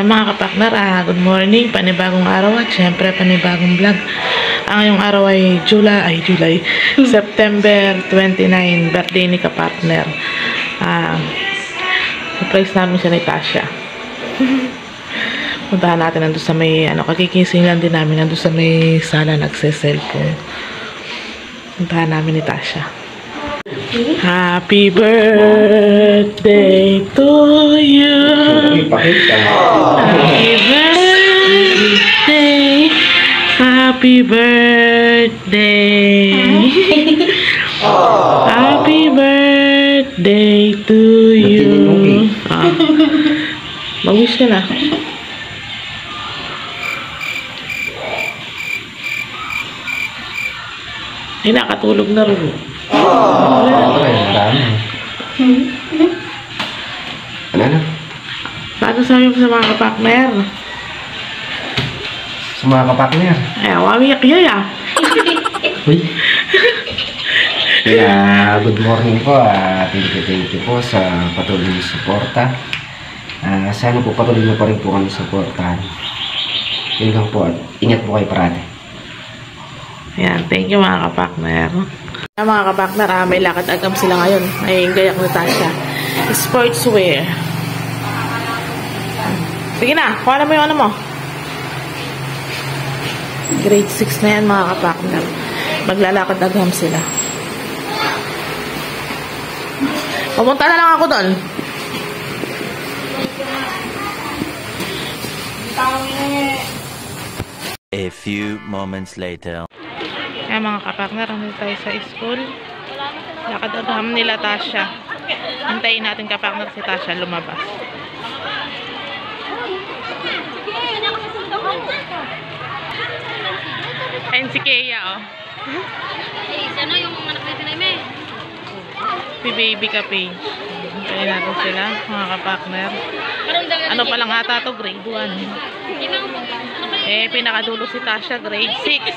Mga kapartner, good morning, panibagong araw at syempre panibagong vlog. Ang ngayong araw ay September 29, birthday ni kapartner. Surprise namin siya ni Tasha. Puntahan natin nandun sa may, kakikising lang din namin nandun sa may sala nagse-cellphone. Puntahan namin ni Tasha. Happy birthday to you. Happy birthday. Happy birthday. Happy birthday to you. Mag-wish ka na. Ay, nakatulog na rin. Ano na? Paano sabi mo sa mga kapartner? Sa mga kapartner? Ay, wawiyak yaya. Uy. Kaya, good morning po. Thank you po sa patuloy na suporta. Sana po patuloy na pa rin po kami suportahan. Yun lang po. Ingat po kayo parati. Ayan, thank you mga kapartner. Mga kapartner, may lakad agam sila ngayon. Ay, gayak ni Tasha. Sportswear. Sige na, kuha na mo yung ano mo. Grade 6 na yan mga kapartner. Maglalakad agam sila. Pumunta na lang ako doon. A few moments later. Kaya mga kapartner, nandito tayo sa school. Lakad agam nila Tasha. Hintayin natin kapartner si Tasha lumabas. Ayun si Kea, oh. Ano yung anak natin na ime? Si baby ka page. Hintayin natin sila, mga kapartner. Ano pa lang ata to, grade 1. Eh, pinakadulo si Tasha, grade 6.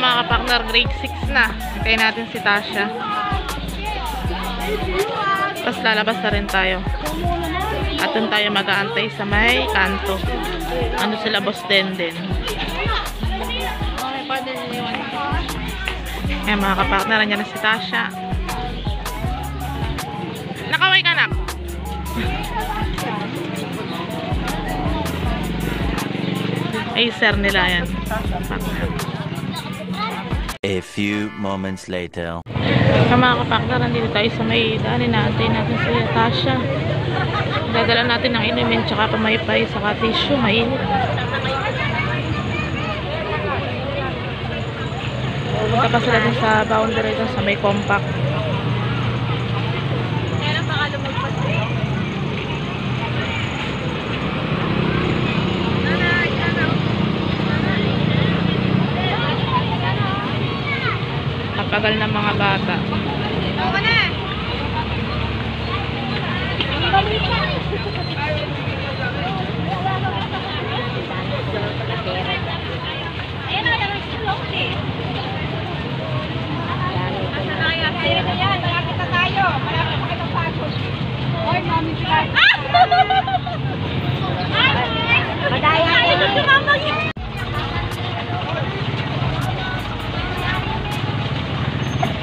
Mga kapartner, grade 6 na. Kaya natin si Tasha. Tapos lalabas na rin tayo. At dun tayo mag-aantay sa may kanto. Ano sila, Boss Denden. Kaya mga kapartner, nandiyan na si Tasha. Nakaway ka, nak. Ay, sir nila yan. Partner. A few moments later. Sa mga kapartner, nandito tayo sa may daan. Inaantay natin si Tasha. Dadala natin ng inumin tsaka pamaypay saka tissue. Mainit. Punta pa sila dun sa boundary dun sa may compact. Tagal ng mga bata.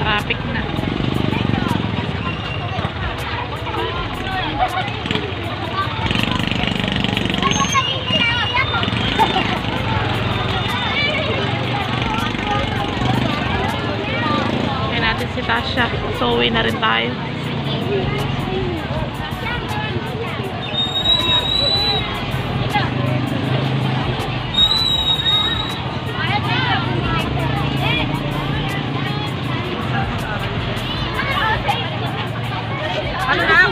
Traffic na. Kaya natin si Tasha. So, uwi na rin tayo. Ano na?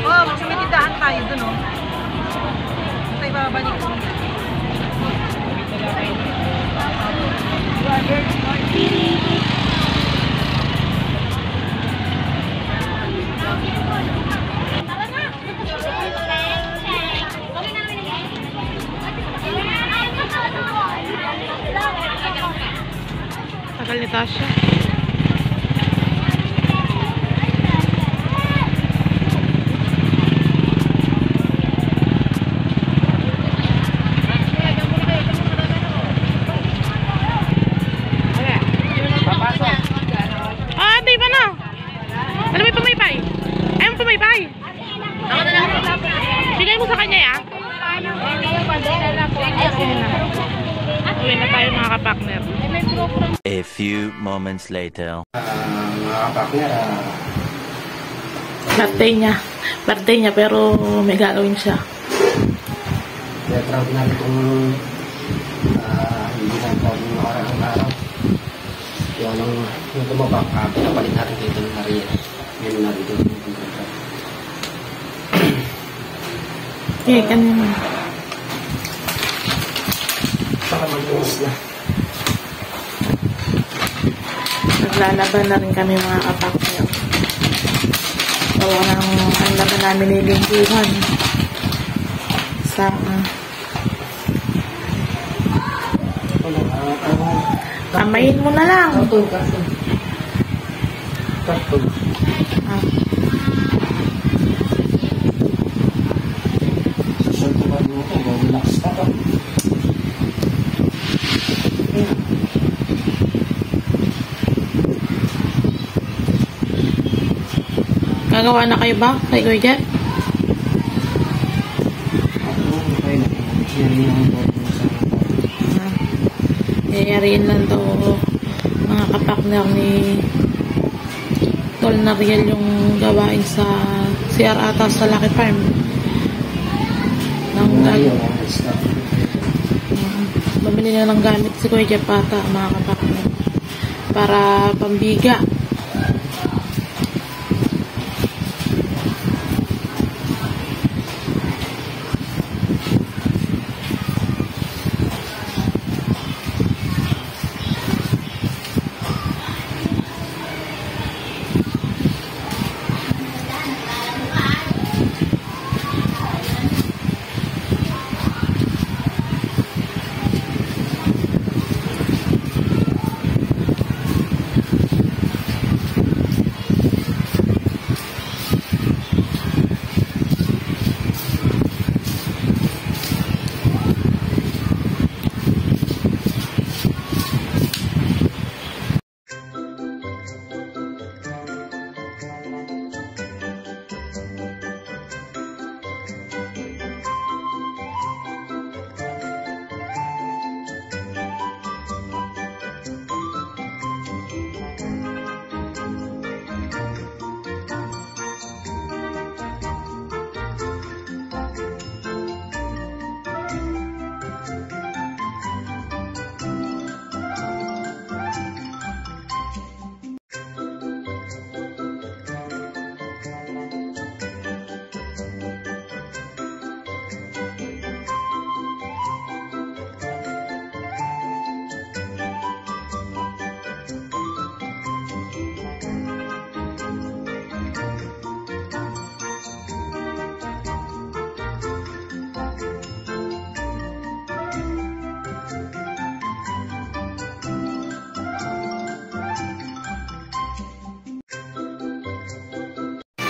Oh, magsumitindahan tayo dun, oh. Tayo babalik ko. tagal ni Tasha. Di ba na? Ano may pumaypay? Ayaw mo pumaypay? Bigay mo sa kanya ya? Uwi na tayo mga kapakner. A few moments later. Mga kapakner, Birthday niya pero may gagawin siya. na-proud namin kung hindi na proud yung nakaraang araw. Yung tumabak, pinapalit natin dito ng Ariel. Meron natin dito yung pagkakita. Okay, kanina. Baka mag-uwas na. Naglalaban na rin kami mga kapakner. So, ang laban namin ni Lingguhan sa kamayin mo na lang. Karton. Ah. Susuntukan mo ko, relax ka pa. Gagawa na kayo ba? Kay Kuya Jet? Yayariin lang daw mga kapakner ni Tol Nariel yung gawain sa CR ata sa Lucky Farm. Bumili na ng gamit si Kuya Jet ata mga kapakner para pambiga.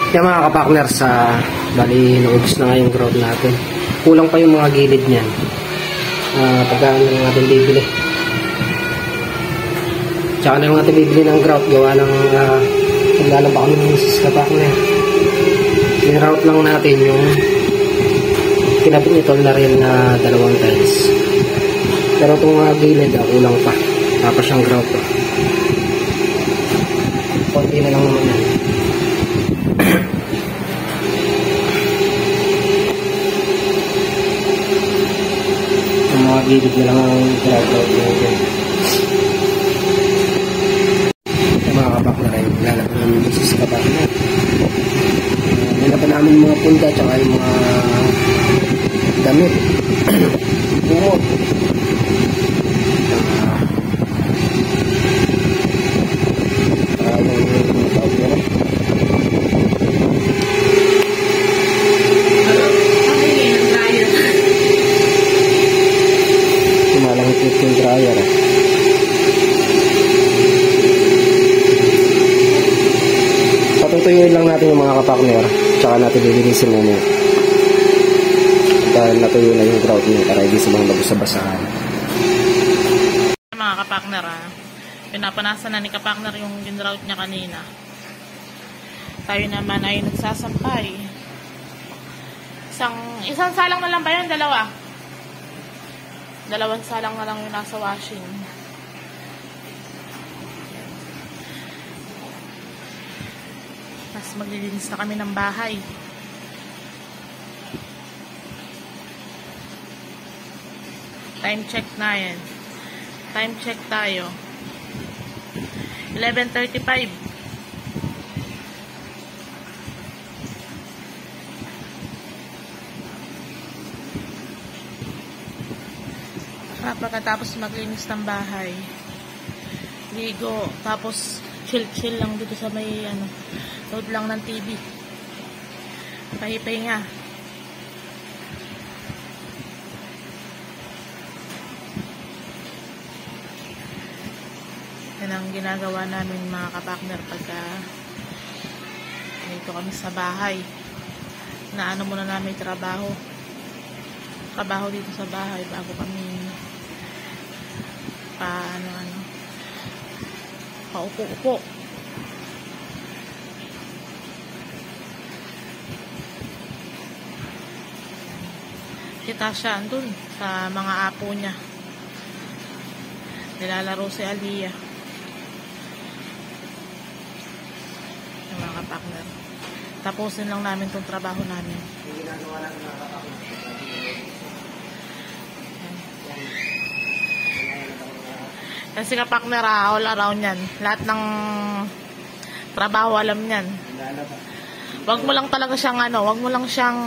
Kaya mga kapakner, bali naubos na nga yung grout natin. Kulang pa yung mga gilid niyan. Pagkaan na lang natin bibili. Tsaka na lang natin bibili ng grout. Gawa ng paglalaba kami ng sis kapakner. Sin-route lang natin yung kinabit nito na rin na 2 tiles. Pero itong mga gilid, kulang pa. Tapos yung grout pa. Konti na lang naman yan. Yung mga gilid na lang ang grout natin. Yung mga kapak na rin, lalap namin yung sis kapak na. Nalapan namin mga punta tsaka yung mga damit. Bumot. Tumalangit yung dryer. Tutuyuin lang natin yung mga kapartner. Tsaka natin lilinisin na niya. Dahil natuyo na yung grout niya para hindi silang magbasa-basahan. Mga kapakner, pinapanasan na ni kapakner yung ginroute niya kanina. Tayo naman ay nagsasampay. Isang salang na lang ba yun? Dalawa? Dalawang salang na lang yung nasa washing. Tapos maglilinis na kami ng bahay. Time check na yan. Time check tayo. 11:35. Pagkatapos maglinis ng bahay, ligo, tapos chill lang dito sa may load lang ng TV. Pahipahinga. Yan ang ginagawa namin mga kapakner pagka dito kami sa bahay. Naano muna namin trabaho dito sa bahay bago kami paupo-upo. Kita siya andun sa mga apo niya. Nilalaro si Aliyah. Yung mga kapakner. Tapusin lang namin tong trabaho namin. Kasi kapakner, all around yan. Lahat ng trabaho alam yan. Wag mo lang talaga siyang wag mo lang siyang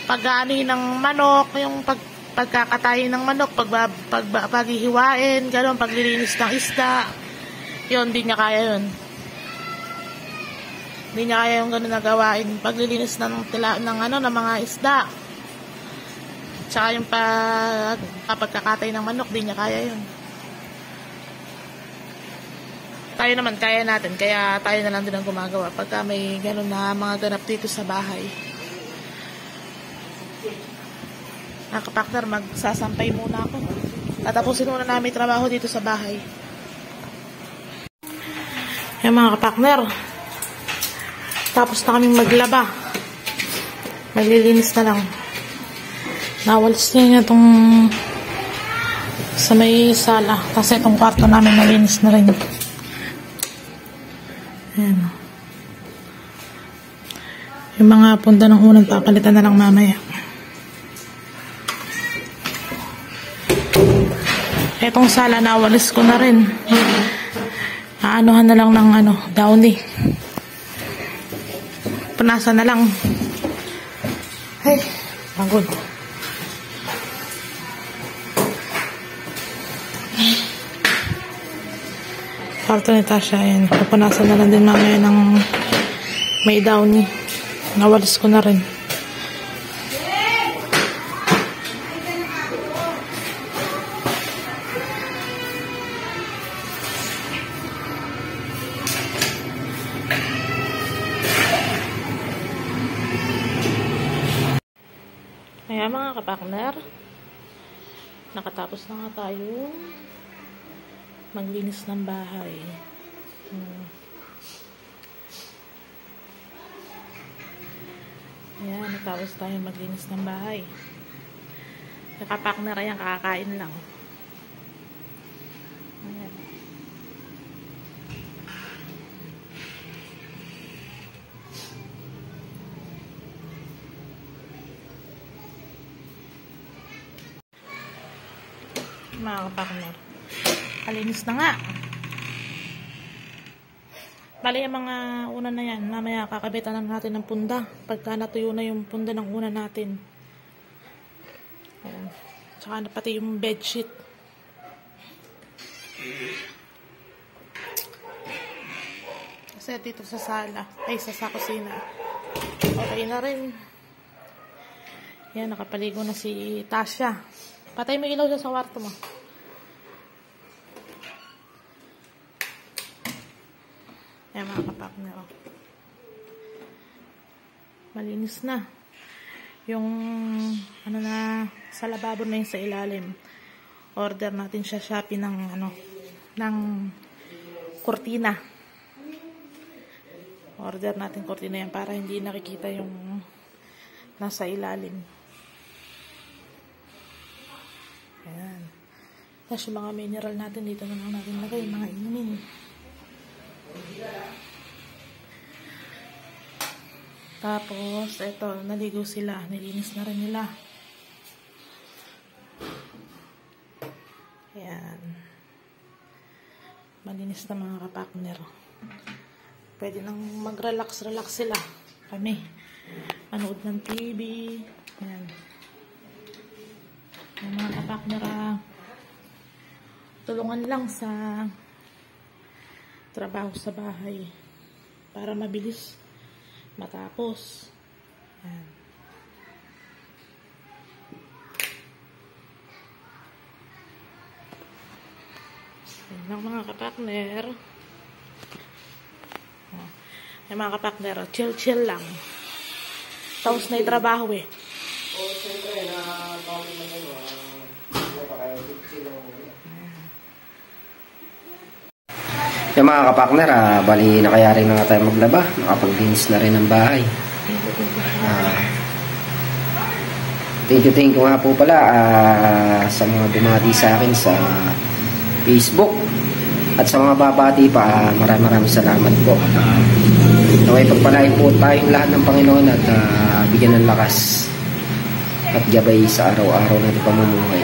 pag-aanihin ng manok, yung pagkakatayin ng manok, paghihiwain, gano'n, paglilinis ng isda. Yun, hindi niya kaya yun. Hindi niya kaya yung gano'n na gawain. Paglilinis ng mga isda. Tsaka yung pagkakatay ng manok, di niya kaya yun. Tayo naman, kaya natin. Kaya tayo na lang din ang gumagawa pagka may gano'n na mga ganap dito sa bahay. Kapakner, magsasampay muna ako. Tatapusin muna namin trabaho dito sa bahay. Yan mga kapakner. Tapos na kaming maglaba. Maglilinis na lang. Nawalis niya itong sa may sala. Kasi itong kwarto namin nalinis na rin. Ayan. Yung mga punta ng unang papalitan na lang mamaya. Itong sala nawalis ko na rin. Aanuhan na lang ng downy. Punasan na lang. Ay, pagod. Kwarto ni Tasha, ayan. Pupunasan na lang din mamaya ng may downy. Nawalis ko na rin. Ayan mga kapakner. Nakatapos na nga tayo maglinis ng bahay. Ayan, natapos tayo maglinis ng bahay. Kapakner, ayan, kakakain lang. Ayan. Mga kapakner, kalinis na nga. Bali yung mga una na yan, mamaya kakabitan na natin ng punda pagka natuyo na yung punda ng una natin. Ayan. Tsaka na pati yung bedsheet. Kasi dito sa sala, ay sa kusina, okay na rin. Yan, nakapaligo na si Tasha. Patay mo ilaw sa kwarto mo. Ayan mga kapakner. Malinis na. Yung ano na sa lababo na yung sa ilalim. Order natin siya Shopee ng ng kurtina. Order natin kurtina yan para hindi nakikita yung nasa ilalim. Ayan. Tapos yung mga mineral natin dito na lang natin lagay, mga inumin. Tapos, eto, naligo sila. Nilinis na rin nila. Ayan. Malinis na mga kapakner. Pwede nang mag-relax sila. Kami. Manood ng TV. Ayan. Yung mga kapakner, tulungan lang sa trabaho sa bahay. Para mabilis matapos. Ayan. Ayan lang mga kapakner. Ayan mga kapakner, chill lang. Tapos na yung trabaho eh. Oo, siyempre, na-pawin na kayo. Yung mga kapakner, bali nakayari na nga tayo maglaba. Nakapag-dinis na rin ang bahay. Thank you nga po pala sa mga bumati sa akin sa Facebook. At sa mga babati pa, maraming salamat po. Naway pagpalain po tayong lahat ng Panginoon at bigyan ng lakas at gabay sa araw-araw natin pamumuhay.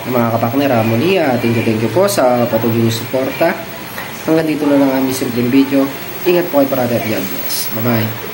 Mga kapakner, muli thank you po sa patuloy niyong suporta. Hanggang dito na lang ang aming simpleng video. Ingat po kayo parati at God bless. Bye-bye.